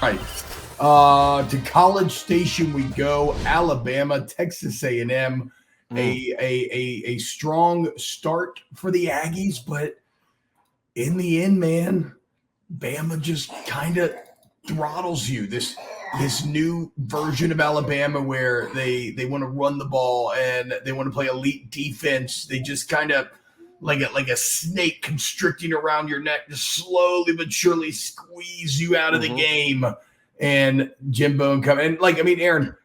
Right. To College Station we go. Alabama, Texas A&M. A strong start for the Aggies, but in the end, man, Bama just kind of throttles you. This new version of Alabama where they want to run the ball and they want to play elite defense. They just kind of like a snake constricting around your neck to slowly but surely squeeze you out of the game. And Jimbo and Aaron,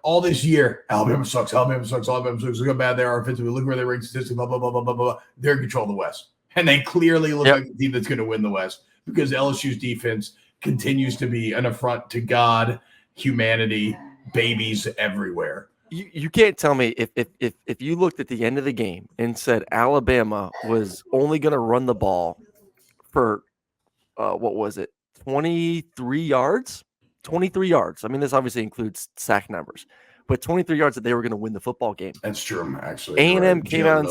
all this year, Alabama sucks. Look how bad they are offensively. Look where they rank statistically, blah, blah, blah, blah, blah, blah. They're in control of the West. And they clearly look like the team that's going to win the West because LSU's defense continues to be an affront to God, humanity, babies everywhere. You can't tell me if you looked at the end of the game and said Alabama was only going to run the ball for, 23 yards? 23 yards. I mean, this obviously includes sack numbers, but 23 yards that they were going to win the football game. That's true, actually. A&M came out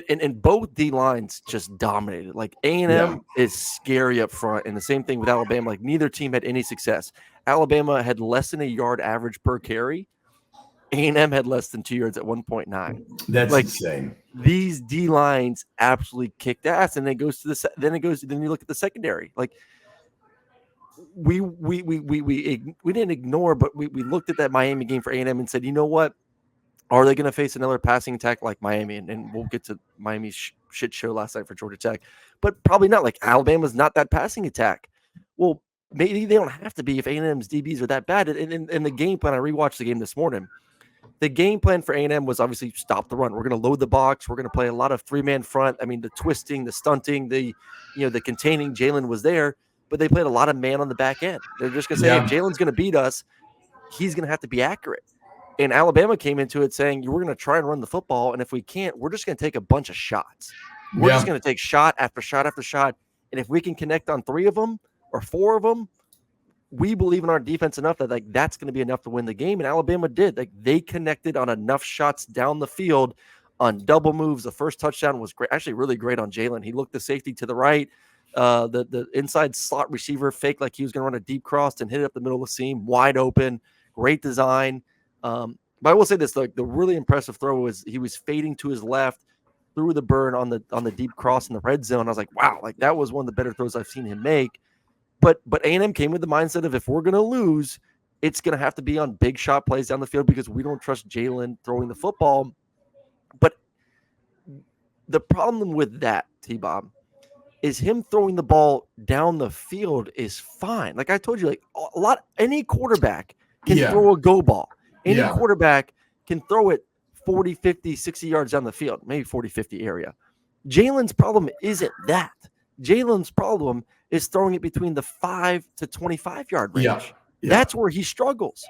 and both D lines just dominated. Like A&M is scary up front, and the same thing with Alabama. Like neither team had any success. Alabama had less than a yard average per carry. A&M had less than 2 yards at 1.9. That's insane. These D lines absolutely kicked ass, and then you look at the secondary. Like we didn't ignore, but we looked at that Miami game for A&M and said, you know what? Are they going to face another passing attack like Miami? And we'll get to Miami's shit show last night for Georgia Tech, but probably not. Like Alabama's not that passing attack. Well, maybe they don't have to be if A&M's DBs are that bad. And the game plan, I rewatched the game this morning. The game plan for A&M was obviously stop the run. We're going to load the box. We're going to play a lot of three-man front. I mean, the twisting, the stunting, the containing. Jalen was there, but they played a lot of man on the back end. They're just going to say, if Jalen's going to beat us, he's going to have to be accurate. And Alabama came into it saying, we're going to try and run the football, and if we can't, we're just going to take a bunch of shots. We're just going to take shot after shot after shot, and if we can connect on 3 of them or 4 of them, we believe in our defense enough that that's going to be enough to win the game. And Alabama did. Like they connected on enough shots down the field on double moves. The first touchdown was great, actually really great on Jalen. He looked the safety to the right. The inside slot receiver faked like he was going to run a deep cross and hit it up the middle of the seam, wide open. Great design. But I will say this: the really impressive throw was he was fading to his left, threw the burn on the deep cross in the red zone. I was like, wow, like that was one of the better throws I've seen him make. But A&M came with the mindset of if we're going to lose, it's going to have to be on big shot plays down the field because we don't trust Jalen throwing the football. But the problem with that, T-Bob, is him throwing the ball down the field is fine. Like I told you, like any quarterback can throw a go ball. Any quarterback can throw it 40, 50, 60 yards down the field, maybe 40, 50 area. Jalen's problem isn't that. Jalen's problem is throwing it between the 5 to 25 yard range. Yeah. That's where he struggles.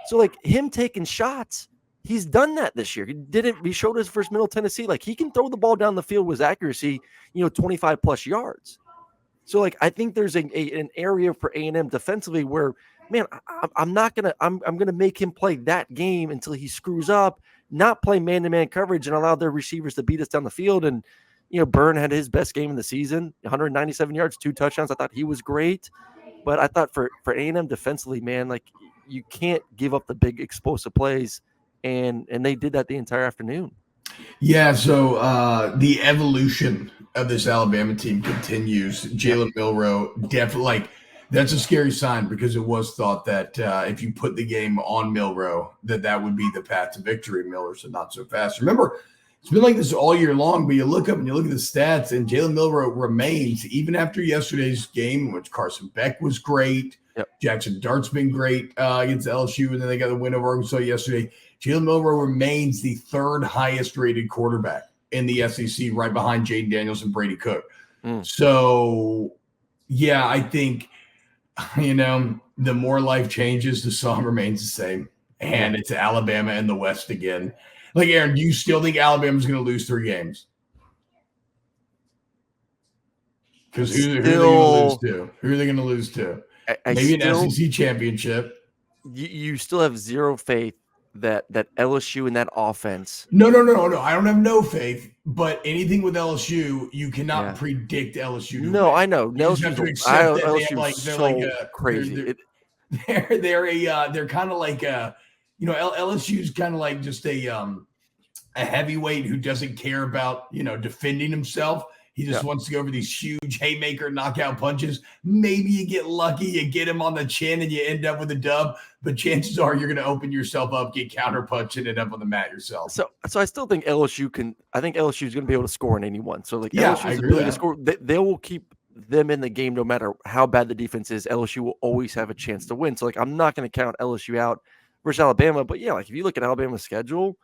So like him taking shots, he's done that this year. He showed us versus Middle Tennessee. Like he can throw the ball down the field with accuracy, 25 plus yards. So like, I think there's an area for A&M defensively where, man, I'm going to make him play that game until he screws up, not play man-to-man coverage and allow their receivers to beat us down the field. And, Byrne had his best game in the season, 197 yards, 2 touchdowns. I thought he was great. But I thought for A&M defensively, man, like you can't give up the big explosive plays. And they did that the entire afternoon. Yeah, so the evolution of this Alabama team continues. Jalen Milroe, definitely, that's a scary sign because it was thought that if you put the game on Milroe, that would be the path to victory. Miller said not so fast. Remember, it's been like this all year long, but you look up and you look at the stats, and Jalen Milroe remains, even after yesterday's game, in which Carson Beck was great. Yep. Jackson Dart's been great against LSU, and then they got the win over Arkansas yesterday. Jalen Milroe remains the 3rd highest rated quarterback in the SEC, right behind Jaden Daniels and Brady Cook. So, yeah, I think, the more life changes, the song remains the same. And it's Alabama in the West again. Like, Aaron, do you still think Alabama's going to lose 3 games? Because who are they going to lose to? Who are they going to lose to? Maybe an SEC championship. You still have zero faith that LSU and that offense. No. I don't have no faith, but anything with LSU, you cannot predict LSU to No, win. I know. You just have to accept that they're crazy. they're kind of like LSU's kind of like just a heavyweight who doesn't care about defending himself. He just wants to go over these huge haymaker knockout punches. Maybe you get lucky, you get him on the chin, and you end up with a dub. But chances are you're going to open yourself up, get counterpunched, and end up on the mat yourself. So I still think LSU can. I think LSU is going to be able to score in anyone. So LSU's ability to score, they will keep them in the game no matter how bad the defense is. LSU will always have a chance to win. So I'm not going to count LSU out versus Alabama. But if you look at Alabama's schedule,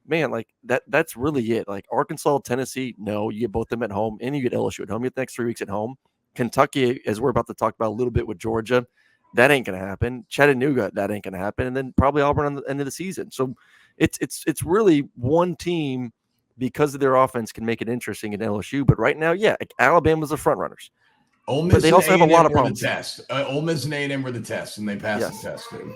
man, that's really it. Arkansas, Tennessee, no, you get both them at home, and you get LSU at home. You get the next 3 weeks at home. Kentucky, as we're about to talk about a little bit with Georgia, that ain't going to happen. Chattanooga, that ain't going to happen, and then probably Auburn on the end of the season. So it's really one team because of their offense can make it interesting in LSU. But right now, Alabama's the front runners. Ole Miss, but they also have a lot of problems. The test. Ole Miss and A&M were the test, and they passed the test too.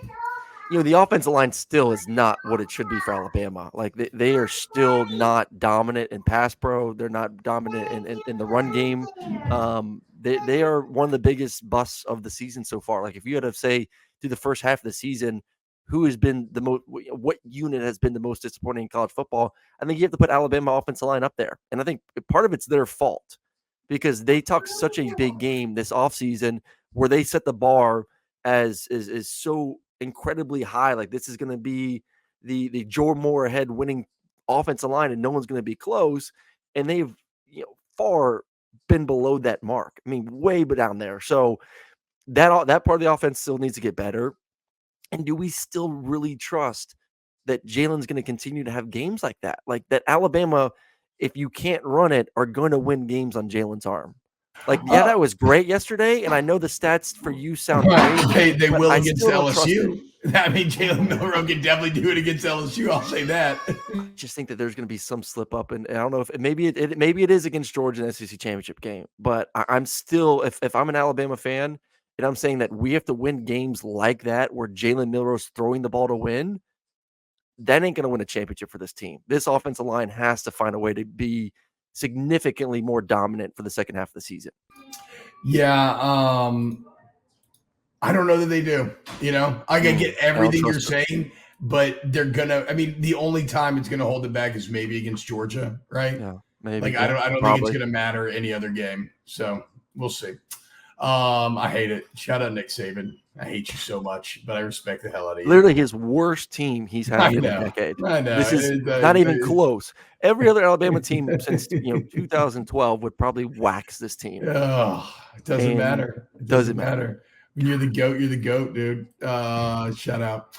The offensive line still is not what it should be for Alabama. They are still not dominant in pass pro. They're not dominant in the run game. They are one of the biggest busts of the season so far. If you had to say through the first half of the season, who has been the most, what unit has been the most disappointing in college football, I think you have to put Alabama offensive line up there. And I think part of it's their fault because they talked such a big game this offseason where they set the bar as is so incredibly high. This is going to be the Joe Moorhead winning offensive line and no one's going to be close. And they've far been below that mark. I mean, way down there. So that part of the offense still needs to get better. And do we still really trust that Jalen's going to continue to have games like that? That Alabama, if you can't run it, are going to win games on Jalen's arm. That was great yesterday, and I know the stats for you sound great. They will against LSU. I mean, Jalen Milroe can definitely do it against LSU. I'll say that. I just think that there's going to be some slip up, and I don't know if maybe it is against Georgia in the SEC championship game. But I'm still, if I'm an Alabama fan, and I'm saying that we have to win games like that where Jalen Milroe's throwing the ball to win, that ain't going to win a championship for this team. This offensive line has to find a way to be significantly more dominant for the second half of the season. Yeah, I don't know that they do. I can get everything you're saying, but they're gonna. I mean, the only time it's gonna hold it back is maybe against Georgia, right? Yeah, maybe. I don't think it's gonna matter any other game. So we'll see. I hate it. Shout out Nick Saban. I hate you so much, but I respect the hell out of you. Literally his worst team he's had in a decade. I know. This is not even close. Every other Alabama team since 2012 would probably wax this team. Oh, it doesn't matter. It doesn't matter. When you're the GOAT, dude. Shout out.